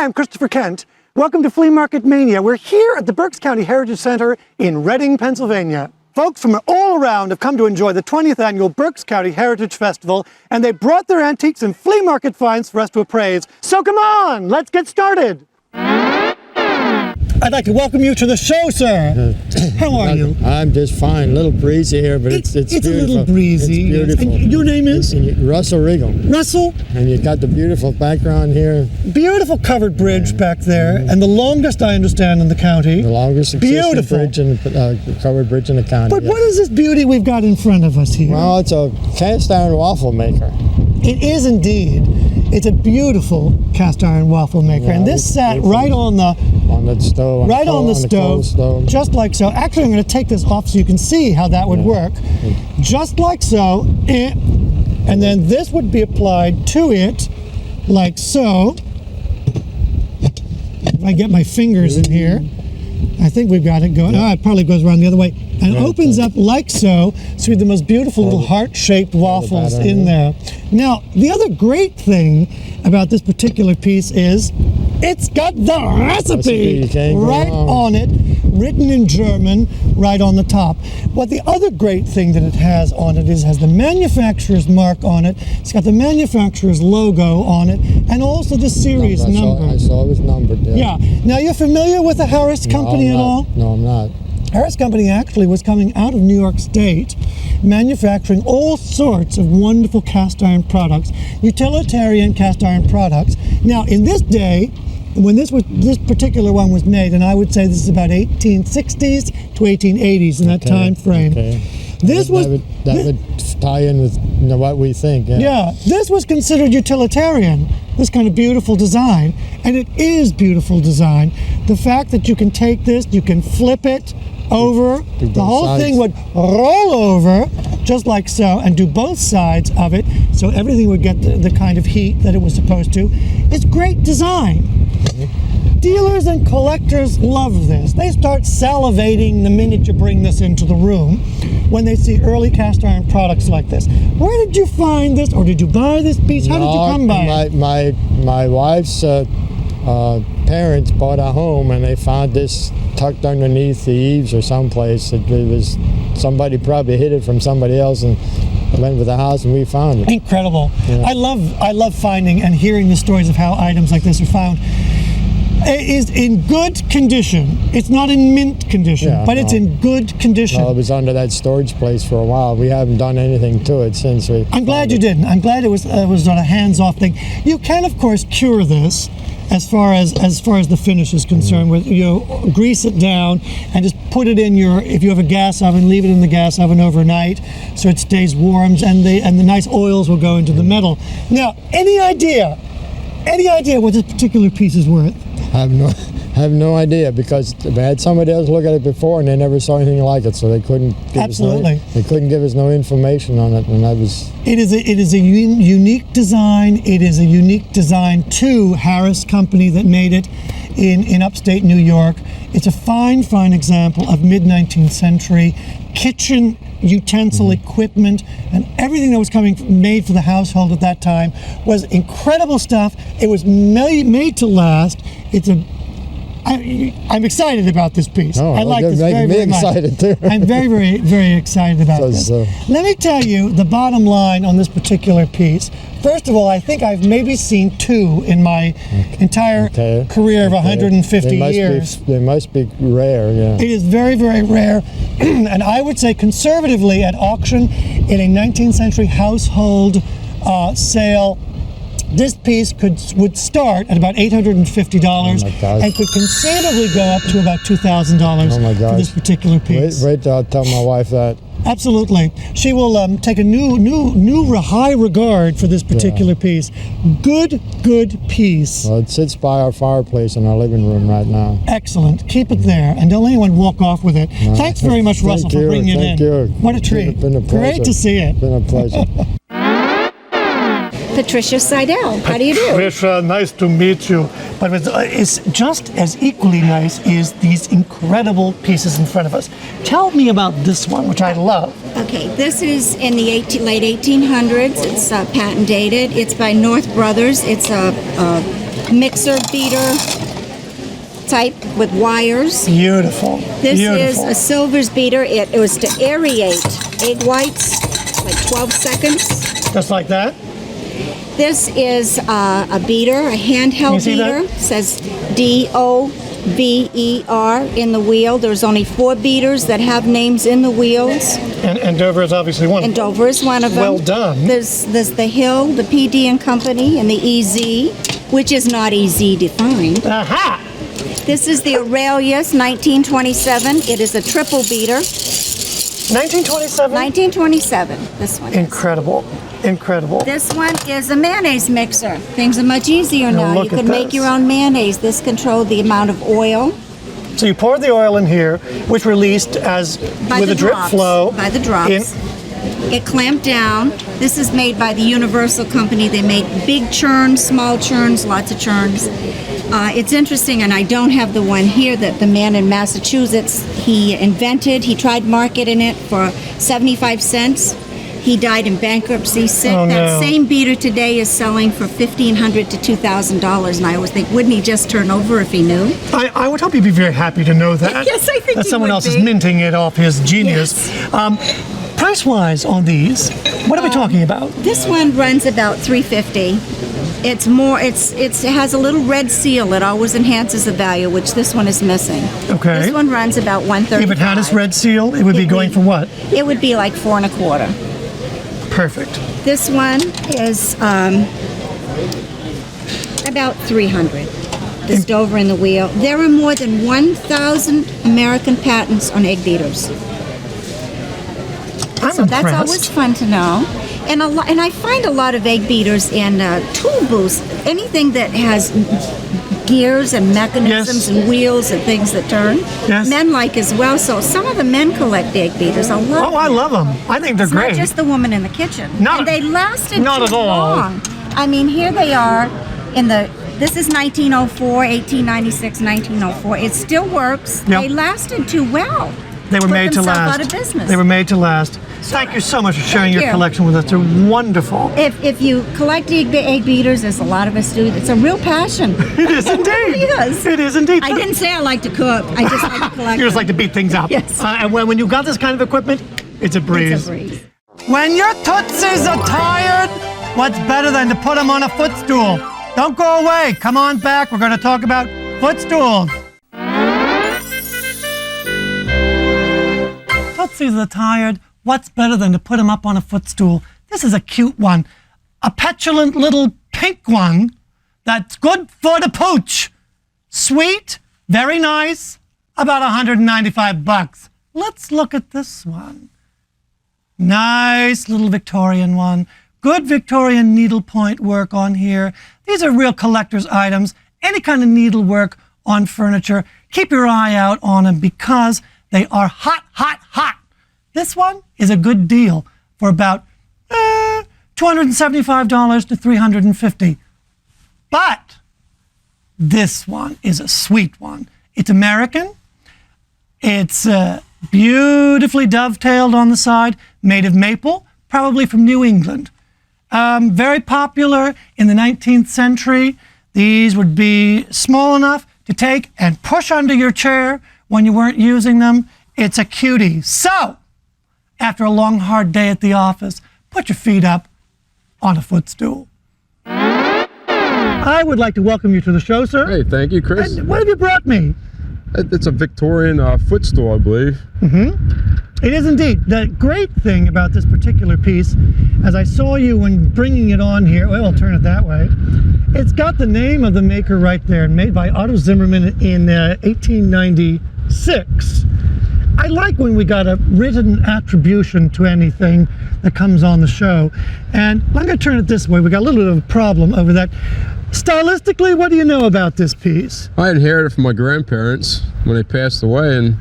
I'm Christopher Kent. Welcome to Flea Market Mania. We're here at the Berks County Heritage Center in Reading, Pennsylvania. Folks from all around have come to enjoy the 20th annual Berks County Heritage Festival, and they brought their antiques and flea market finds for us to appraise. So come on, let's get started. I'd like to welcome you to the show, sir. How are you? I'm just fine. A little breezy here, but it's beautiful. It's a little breezy. It's beautiful. And your name is? Russell Regal. Russell? And you got the beautiful background here. Beautiful covered bridge back there, and the longest, I understand, in the county. The longest existing bridge covered bridge in the county. But what is this beauty we've got in front of us here? Well, it's a cast iron waffle maker. It is indeed. It's a beautiful cast iron waffle maker, and this sat right on the stove. Right on the stove, just like so. Actually, I'm going to take this off so you can see how that would work. Just like so, and then this would be applied to it, like so. If I get my fingers in here, I think we've got it going. Oh, it probably goes around the other way. And opens up like so, so we have the most beautiful little heart-shaped waffles in there. Now, the other great thing about this particular piece is it's got the recipe right on it, written in German, right on the top. But the other great thing that it has on it has the manufacturer's mark on it. It's got the manufacturer's logo on it, and also the series number. I saw it was numbered. Yeah. Now, you're familiar with the Harris Company at all? No, I'm not. Harris Company actually was coming out of New York State, manufacturing all sorts of wonderful cast iron products, utilitarian cast iron products. Now, in this day, when this particular one was made, and I would say this is about 1860s to 1880s in that time frame. That would tie in with what we think. Yeah, this was considered utilitarian, this kind of beautiful design, and it is beautiful design. The fact that you can take this, you can flip it over, the whole thing would roll over just like so, and do both sides of it, so everything would get the kind of heat that it was supposed to. It's great design. Dealers and collectors love this. They start salivating the minute you bring this into the room when they see early cast iron products like this. Where did you find this, or did you buy this piece? How did you come by it? My wife's parents bought a home, and they found this tucked underneath the eaves or someplace. It was somebody probably hid it from somebody else and went with the house, and we found it. Incredible. Yeah. I love finding and hearing the stories of how items like this are found. It is in good condition. It's not in mint condition, but it's in good condition. Well, it was under that storage place for a while. We haven't done anything to it since we. I'm glad you didn't. I'm glad it was on a hands-off thing. You can, of course, cure this as far as the finish is concerned. With grease it down and just put it in if you have a gas oven, leave it in the gas oven overnight so it stays warm, and the nice oils will go into the metal. Now, any idea what this particular piece is worth? I have no idea, because I had somebody else look at it before and they never saw anything like it, so they couldn't give us no information on it, and that was. It is a unique design. It is a unique design to Harris Company that made it in upstate New York. It's a fine example of mid-19th century kitchen utensil equipment, and everything that was made for the household at that time was incredible stuff. It was made to last. I'm excited about this piece. I like this very, very much. Excited too. I'm very, very, very excited about this. Let me tell you the bottom line on this particular piece. First of all, I think I've maybe seen two in my entire career of 150 years. They must be rare, yeah. It is very, very rare. And I would say conservatively at auction in a 19th century household sale, this piece would start at about $850 and could conceivably go up to about $2,000 for this particular piece. Wait till I tell my wife that. Absolutely. She will take a new high regard for this particular piece. Good piece. Well, it sits by our fireplace in our living room right now. Excellent. Keep it there, and don't let anyone walk off with it. No. Thanks very much, Russell, for bringing it in. Thank you. What a treat. It's been a pleasure. Great to see it. It's been a pleasure. Patricia Seidel. How do you do? Patricia, nice to meet you. But it's just as equally nice is these incredible pieces in front of us. Tell me about this one, which I love. Okay, this is in the late 1800s. It's patent dated. It's by North Brothers. It's a mixer beater type with wires. Beautiful. This Beautiful. is a Silver's beater. It was to aerate egg whites, like 12 seconds. Just like that? This is a beater, a handheld see that? beater. It says DOVER in the wheel. There's only 4 beaters that have names in the wheels. And Dover is obviously one. And Dover is one of them. Well done. There's the Hill, the PD and Company, and the EZ, which is not EZ defined. Aha! This is the Aurelius 1927. It is a triple beater. 1927? 1927, this one is. Incredible. Incredible. This one is a mayonnaise mixer. Things are much easier Now now. look You at can make this. your own mayonnaise. This controlled the amount of oil. So you pour the oil in here, which released as By with the a drip drops. flow. By the drops. It clamped down. This is made by the Universal Company. They make big churns, small churns, lots of churns. It's interesting, and I don't have the one here that the man in Massachusetts, he invented. He tried marketing it for 75 cents. He died in bankruptcy sick. Oh, That no. same beater today is selling for $1,500 to $2,000, and I always think, wouldn't he just turn over if he knew? I would hope you'd be very happy to know that. Yes, I think that he someone would else is be. minting it off his genius. Price-wise on these, what are we talking about? This one runs about $350. It's more. It has a little red seal. It always enhances the value, which this one is missing. Okay. This one runs about $135. If it had its red seal, it would be It going would- for what? It would be like $4 1/4. Perfect. This one is about $300. This Dover in the wheel. There are more than 1,000 American patents on egg beaters. I'm So that's impressed. always fun to know. And I find a lot of egg beaters in tool booths. Anything that has gears and mechanisms Yes. and wheels and things that turn. Yes. Men like as well. So some of the men collect egg beaters. I love Oh, I them. love them. I think they're It's great. not just the woman in the kitchen. Not- and they lasted not too at all. long. I mean, here they are in the. This is 1904, 1896, 1904. It still works. Yep. They lasted too well. They were Put made to themselves last. out of business. They were made to last. Thank you so much for sharing Thank your you. collection with us. They're wonderful. If you collect egg beaters, as a lot of us do, it's a real passion. It is indeed. really is. It is indeed. I didn't say I like to cook. I just like to collect. You just them. like to beat things up. Yes. And when you got this kind of equipment, it's a breeze. It's a breeze. When your tootsies are tired, what's better than to put them on a footstool? Don't go away. Come on back. We're going to talk about footstools. Tootsies are tired. What's better than to put them up on a footstool? This is a cute one. A petulant little pink one that's good for the pooch. Sweet, very nice, about $195. Let's look at this one. Nice little Victorian one. Good Victorian needlepoint work on here. These are real collector's items. Any kind of needlework on furniture, keep your eye out on them because they are hot, hot, hot. This one is a good deal for about $275 to $350. But this one is a sweet one. It's American. It's beautifully dovetailed on the side, made of maple, probably from New England. Very popular in the 19th century. These would be small enough to take and push under your chair when you weren't using them. It's a cutie. So, after a long, hard day at the office, put your feet up on a footstool. I would like to welcome you to the show, sir. Hey, thank you, Chris. What have you brought me? It's a Victorian footstool, I believe. It is indeed. The great thing about this particular piece, as I saw you when bringing it on here, well, I'll turn it that way, it's got the name of the maker right there, made by Otto Zimmerman in 1896. I like when we got a written attribution to anything that comes on the show. And I'm going to turn it this way. We got a little bit of a problem over that. Stylistically, what do you know about this piece? I inherited it from my grandparents when they passed away, and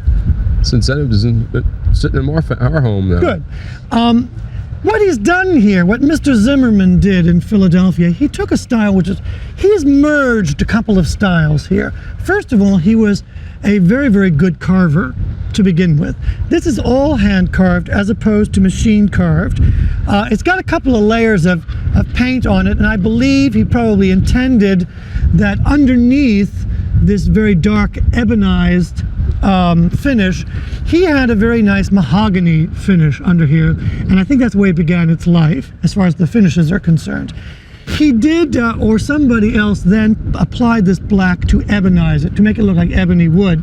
since then it was sitting in our home now. Good. what he's done here, what Mr. Zimmerman did in Philadelphia, he took a style he's merged a couple of styles here. First of all, he was a very, very good carver to begin with. This is all hand carved as opposed to machine carved. It's got a couple of layers of paint on it, and I believe he probably intended that underneath this very dark ebonized finish, he had a very nice mahogany finish under here, and I think that's the way it began its life as far as the finishes are concerned. He did, or somebody else then applied this black to ebonize it, to make it look like ebony wood.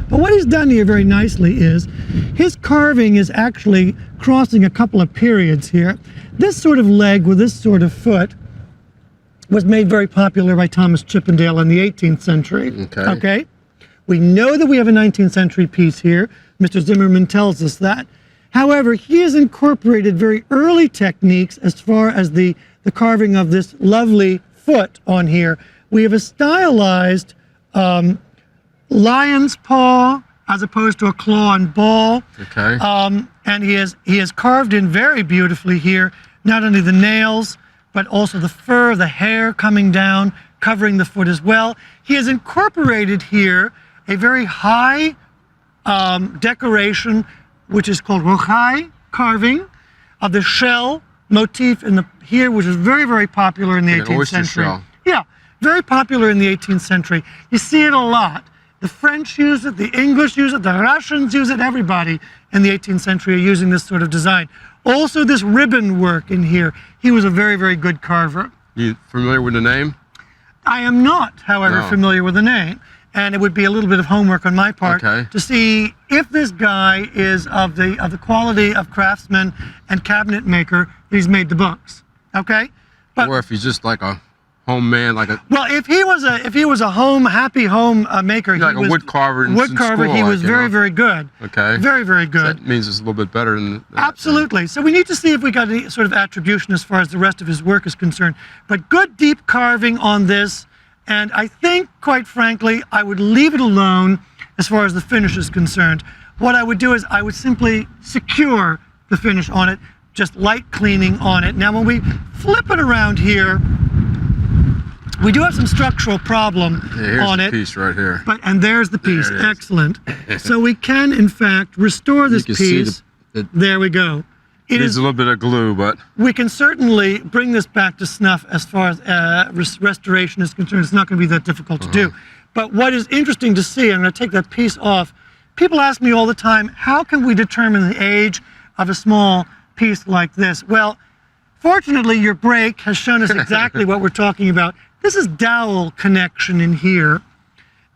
But what he's done here very nicely is, his carving is actually crossing a couple of periods here. This sort of leg with this sort of foot was made very popular by Thomas Chippendale in the 18th century. Okay? We know that we have a 19th century piece here. Mr. Zimmerman tells us that. However, he has incorporated very early techniques as far as the carving of this lovely foot on here. We have a stylized lion's paw as opposed to a claw and ball. Okay. And he has carved in very beautifully here, not only the nails, but also the fur, the hair coming down, covering the foot as well. He has incorporated here a very high decoration, which is called rochai carving, of the shell motif here, which is very, very popular in the 18th century. Shell. Yeah, very popular in the 18th century. You see it a lot. The French use it, the English use it, the Russians use it, everybody in the 18th century are using this sort of design. Also this ribbon work in here. He was a very, very good carver. You familiar with the name? I am not, however, familiar with the name. And it would be a little bit of homework on my part to see if this guy is of the quality of craftsman and cabinet maker that he's made the books. Okay? But, or if he's just like a home man, like a... Well, if he was a happy home maker, like a wood carver in school, he was very, very good. Okay. Very, very good. So that means it's a little bit better than that. Absolutely. So we need to see if we got any sort of attribution as far as the rest of his work is concerned. But good deep carving on this, and I think, quite frankly, I would leave it alone as far as the finish is concerned. What I would do is I would simply secure the finish on it, just light cleaning on it. Now when we flip it around here, we do have some structural problem on it. Here's the piece right here. And there's the piece. Excellent. So we can, in fact, restore this piece. There we go. It needs a little bit of glue, but... We can certainly bring this back to snuff as far as restoration is concerned. It's not going to be that difficult to do. But what is interesting to see, I'm going to take that piece off. People ask me all the time, how can we determine the age of a small piece like this? Well, fortunately, your break has shown us exactly what we're talking about. This is dowel connection in here,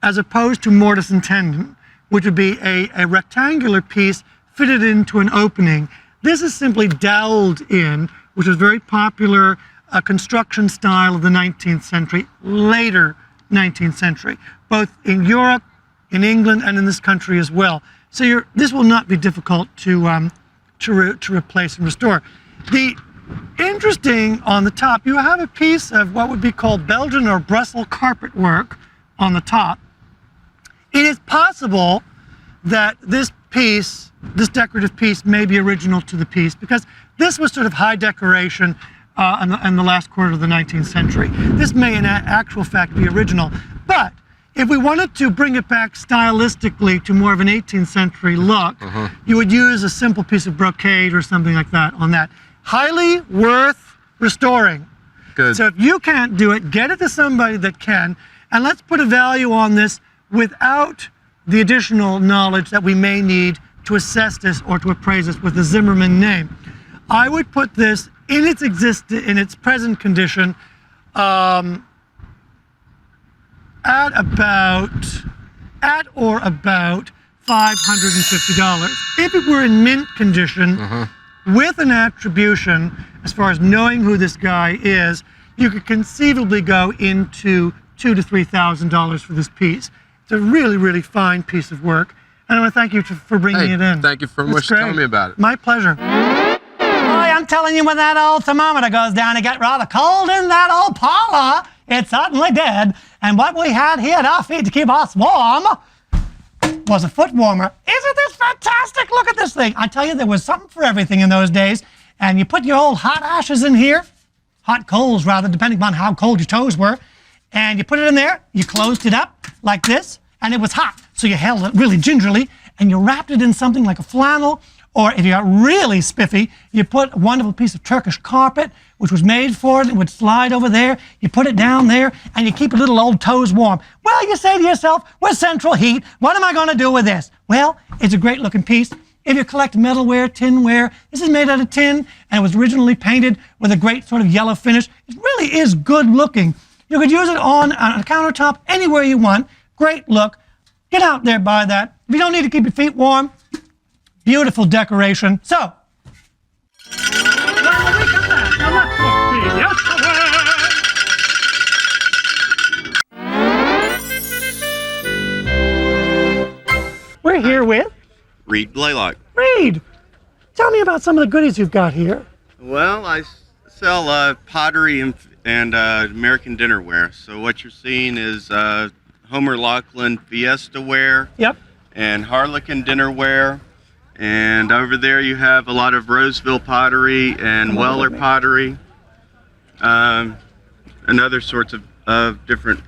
as opposed to mortise and tenon, which would be a rectangular piece fitted into an opening. This is simply doweled in, which is very popular construction style of the 19th century, later 19th century, both in Europe, in England, and in this country as well. So this will not be difficult to replace and restore. The interesting on the top, you have a piece of what would be called Belgian or Brussels carpet work on the top. It is possible that this piece, this decorative piece, may be original to the piece because this was sort of high decoration in the last quarter of the 19th century. This may in actual fact be original, but if we wanted to bring it back stylistically to more of an 18th century look, you would use a simple piece of brocade or something like that on that. Highly worth restoring. Good. So if you can't do it, get it to somebody that can, and let's put a value on this without the additional knowledge that we may need to assess this or to appraise this with the Zimmerman name. I would put this in its present condition at or about $550. If it were in mint condition, with an attribution, as far as knowing who this guy is, you could conceivably go into $2,000 to $3,000 for this piece. It's a really, really fine piece of work. And I want to thank you for bringing it in. Thank you very much for telling me about it. My pleasure. Boy, I'm telling you, when that old thermometer goes down, it get rather cold in that old parlor. It certainly did. And what we had here at our feet to keep us warm was a foot warmer. Isn't this fantastic? Look at this thing. I tell you, there was something for everything in those days. and you put your old hot ashes in here, hot coals rather, depending upon how cold your toes were, and you put it in there, you closed it up like this, and it was hot. So you held it really gingerly, and you wrapped it in something like a flannel, or if you got really spiffy, you put a wonderful piece of Turkish carpet, which was made for it. It would slide over there. You put it down there, and you keep your little old toes warm. Well, you say to yourself, with central heat, what am I going to do with this? Well, it's a great-looking piece. If you collect metalware, tinware, this is made out of tin, and it was originally painted with a great sort of yellow finish. It really is good-looking. You could use it on a countertop anywhere you want. Great look. Get out there, buy that. If you don't need to keep your feet warm, beautiful decoration. So, we're here with Reed Blaylock. Reed. Tell me about some of the goodies you've got here. Well, I sell pottery and American dinnerware. So what you're seeing is Homer Laughlin Fiesta ware. Yep. And Harlequin dinnerware. And over there you have a lot of Roseville pottery and Weller pottery. And other sorts of different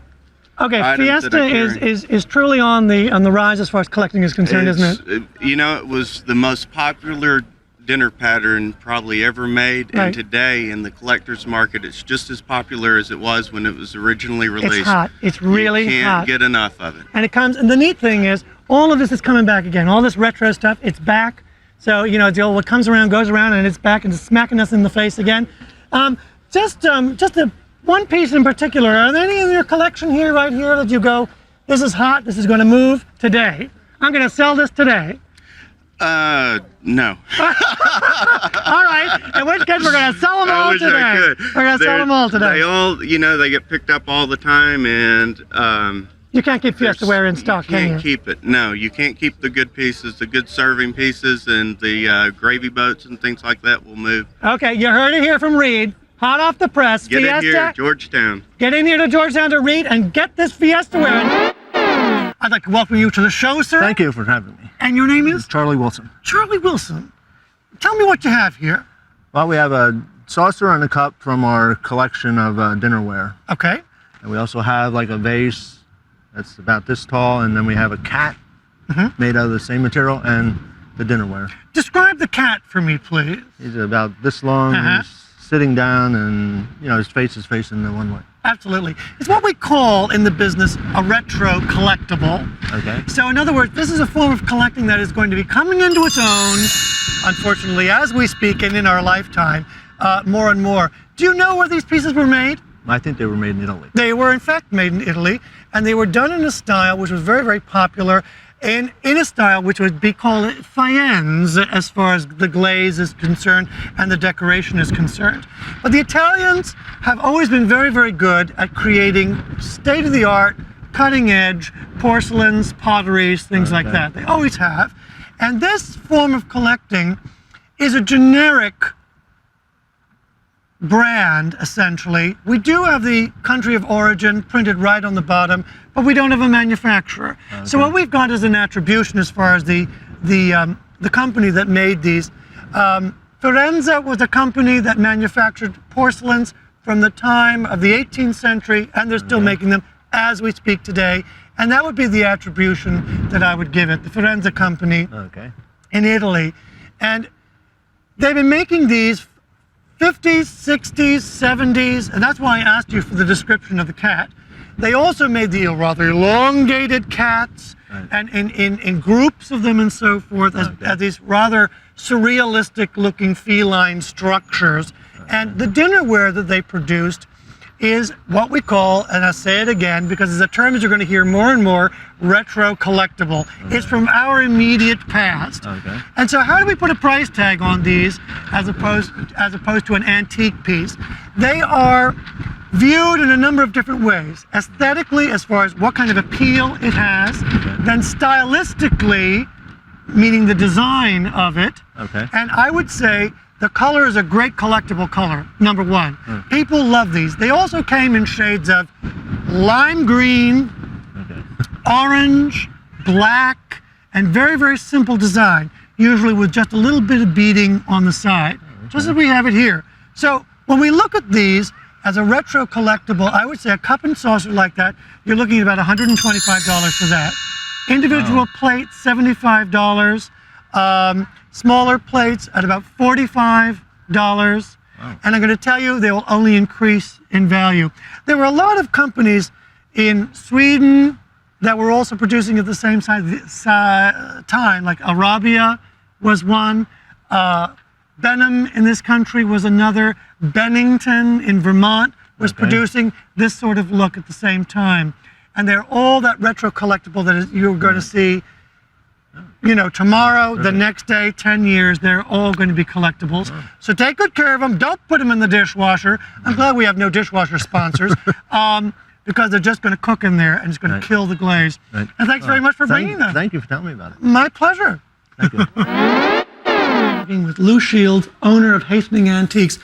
Okay, items Fiesta is truly on the rise as far as collecting is concerned, isn't it? You know, it was the most popular dinner pattern probably ever made, Right. and today in the collector's market it's just as popular as it was when it was originally released. It's hot. It's really you can't hot. get enough of it. And it comes, and the neat thing is, all of this is coming back again. All this retro stuff, it's back. So, you know, the old, what comes around goes around, and it's back and it's smacking us in the face again. Just one piece in particular, are there any in your collection here, right here, that you go, this is hot, this is going to move today? I'm going to sell this today. No. All right, in which case we're going to sell them all I wish today. I could. We're going to sell them all today. They all, you know, they get picked up all the time, and You can't keep Fiesta ware in stock, you can't can you? keep it. No, you can't keep the good pieces, the good serving pieces, and the gravy boats and things like that will move. Okay, you heard it here from Reed. Hot off the press, Get Fiesta. in here, Georgetown. Get in here to Georgetown to Reed and get this Fiesta ware. I'd like to welcome you to the show, sir. Thank you for having me. And your name is? Charlie Wilson. Charlie Wilson. Tell me what you have here. Well, we have a saucer and a cup from our collection of dinnerware. Okay. And we also have like a vase that's about this tall, and then we have a cat made out of the same material and the dinnerware. Describe the cat for me, please. He's about this long, he's sitting down, and you know his face is facing the one way. Absolutely. It's what we call in the business a retro collectible. Okay. So in other words, this is a form of collecting that is going to be coming into its own, unfortunately, as we speak and in our lifetime, more and more. Do you know where these pieces were made? I think they were made in Italy. They were in fact made in Italy, and they were done in a style which was very, very popular, in a style which would be called Faenza as far as the glaze is concerned and the decoration is concerned. But the Italians have always been very, very good at creating state-of-the-art, cutting-edge porcelains, potteries, things like that. They always have. And this form of collecting is a generic brand, essentially. We do have the country of origin printed right on the bottom, but we don't have a manufacturer. So what we've got is an attribution as far as the company that made these. Firenze was a company that manufactured porcelains from the time of the 18th century, and they're still making them as we speak today. And that would be the attribution that I would give it, the Firenze company in Italy. And they've been making these 50s, 60s, 70s, and that's why I asked you for the description of the cat. They also made the rather elongated cats, and in groups of them and so forth, as these rather surrealistic looking feline structures. And the dinnerware that they produced is what we call, and I'll say it again because it's a term that you're going to hear more and more, retro collectible. It's from our immediate past. And so how do we put a price tag on these as opposed to an antique piece? They are viewed in a number of different ways. Aesthetically, as far as what kind of appeal it has, then stylistically, meaning the design of it. And I would say the color is a great collectible color, number one. People love these. They also came in shades of lime green, orange, black, and very, very simple design, usually with just a little bit of beading on the side. just as we have it here. So when we look at these as a retro collectible, I would say a cup and saucer like that, you're looking at about $125 for that. Individual plates, $75. Smaller plates at about $45. And I'm going to tell you, they will only increase in value. There were a lot of companies in Sweden that were also producing at the same time, like Arabia was one, Benham in this country was another, Bennington in Vermont was producing this sort of look at the same time. And they're all that retro collectible that you're going to see, you know, tomorrow, the next day, 10 years, they're all going to be collectibles. So take good care of them. Don't put them in the dishwasher. I'm glad we have no dishwasher sponsors. Because they're just going to cook in there and it's going to kill the glaze. And thanks very much for bringing them. Thank you for telling me about it. My pleasure. Thank you. Talking with Lou Shields, owner of Hastening Antiques.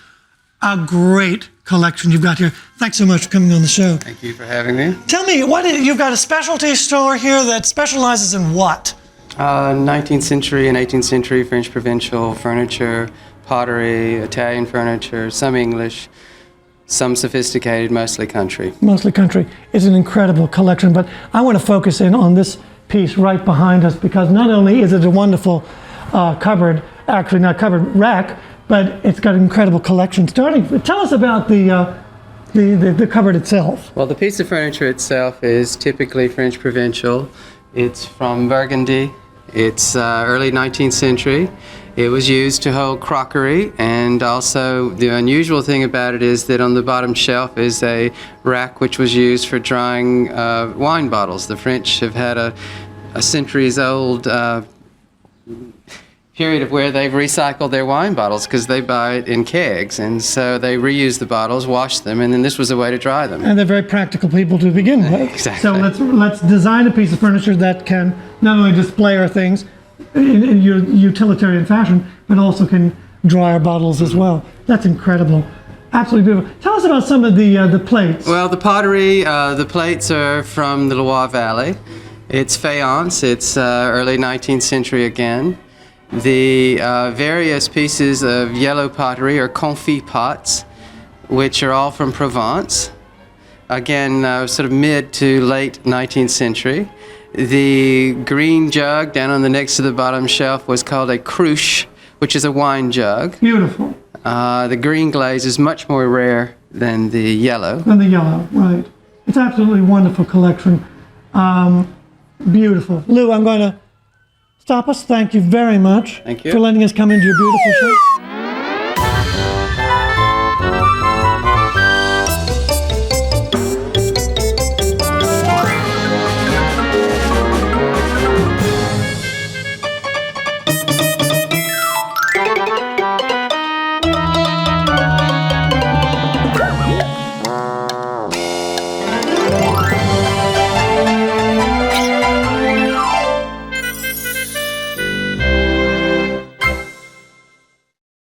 A great collection you've got here. Thanks so much for coming on the show. Thank you for having me. Tell me, you've got a specialty store here that specializes in what? 19th century and 18th century French provincial furniture, pottery, Italian furniture, some English, some sophisticated, mostly country. Mostly country. It's an incredible collection, but I want to focus in on this piece right behind us because not only is it a wonderful cupboard, actually not cupboard, rack, but it's got an incredible collection. Tell us about the cupboard itself. Well, the piece of furniture itself is typically French provincial. It's from Burgundy. It's early 19th century. It was used to hold crockery, and also the unusual thing about it is that on the bottom shelf is a rack which was used for drying wine bottles. The French have had a centuries-old period of where they've recycled their wine bottles because they buy it in kegs, and so they reuse the bottles, wash them, and then this was a way to dry them. And they're very practical people to begin with. Exactly. So let's design a piece of furniture that can not only display our things in your utilitarian fashion, but also can dry our bottles as well. That's incredible. Absolutely beautiful. Tell us about some of the plates. Well, the pottery, the plates are from the Loire Valley. It's faience. It's early 19th century again. The various pieces of yellow pottery are confit pots, which are all from Provence. Again, sort of mid to late 19th century. The green jug down on the next to the bottom shelf was called a cruche, which is a wine jug. Beautiful. The green glaze is much more rare than the yellow. Right. It's absolutely wonderful collection. Beautiful. Lou, I'm going to stop us. Thank you very much Thank you. for letting us come into your beautiful show.